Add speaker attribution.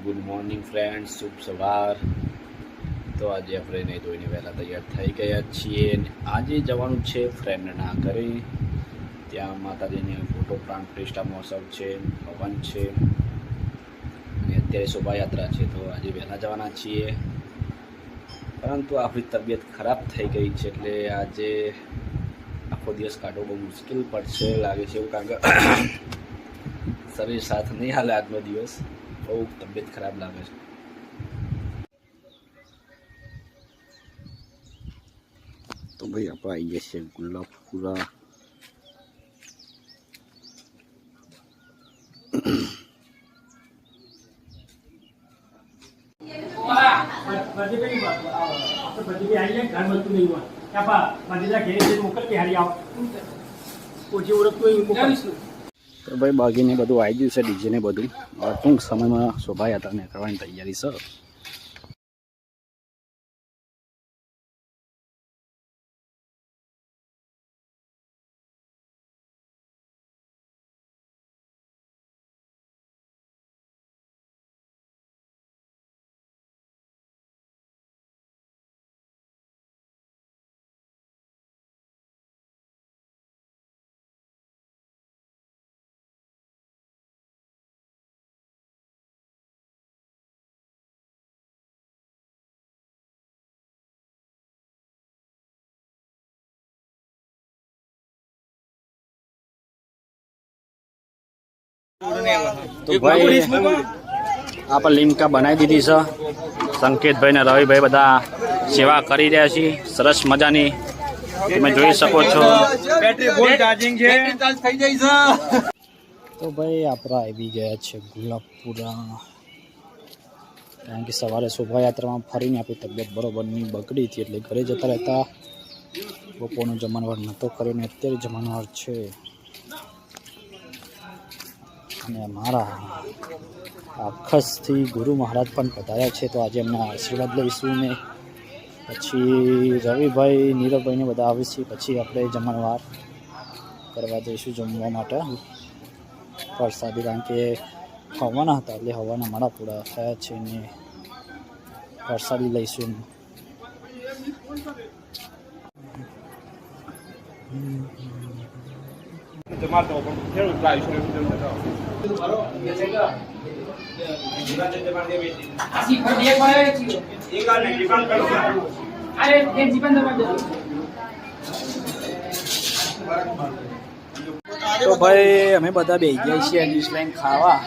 Speaker 1: Good morning friends, શુભ સવાર। તો આજે આપણે નહીં ધોઈને વહેલા તૈયાર થઈ ગયા છીએ। આજે જવાનું છે ફ્રેન્ડના ઘરે। ત્યાં માતાજીની ફોટો પ્રાણ પ્રતિષ્ઠા મહોત્સવ છે, હવન છે અને અત્યારે શોભાયાત્રા છે। તો આજે વહેલા જવાના છીએ, પરંતુ આપણી તબિયત ખરાબ થઈ ગઈ છે એટલે આજે આખો દિવસ કાઢવો બહુ મુશ્કેલ પડશે લાગે છે એવું, કારણ કે શરીર સાથ નહીં હાલે। આજનો દિવસ બહુ તબિયત ખરાબ લાગે છે। તો ભાઈ આપણે આવી ગયા છીએ ગુલાબપુરા। તો ભાઈ બાગીને બધું આવી ગયું છે, ડીજે ને બધું। ટૂંક સમયમાં શોભાયાત્રાને કરવાની તૈયારી છે। તો ભાઈ આપણે લીમકા બનાવી દીધી છે। સંકેતભાઈ ને રવિભાઈ બધા સેવા કરી રહ્યા છે સરસ મજાની, તમે જોઈ શકો છો। તો ભાઈ આપણે આવી ગયા છે ગુલાબપુરા, કારણ કે સવારે શોભાયાત્રામાં ફરીને આપણી તબિયત બરોબરની બગડી હતી એટલે ઘરે જતા રહેતા બપોરનો જમણવાર નહોતો કર્યો ને અત્યારે જમણવાર છે। અને મારા આખસથી ગુરુ મહારાજ પણ પધાર્યા છે, તો આજે એમના આશીર્વાદ લઈશું ને પછી રવિભાઈ નીરવભાઈને બધા આવે છે, પછી આપણે જમણવાર કરવા જઈશું જમવા માટે પ્રસાદી, કારણ કે હવાના હતા એટલે હવાના માળા પૂરા થયા છે ને પ્રસાદી લઈશું। તો ભાઈ અમે બધા બેસી ગયા છીએ ડિશ લાઈન ખાવા,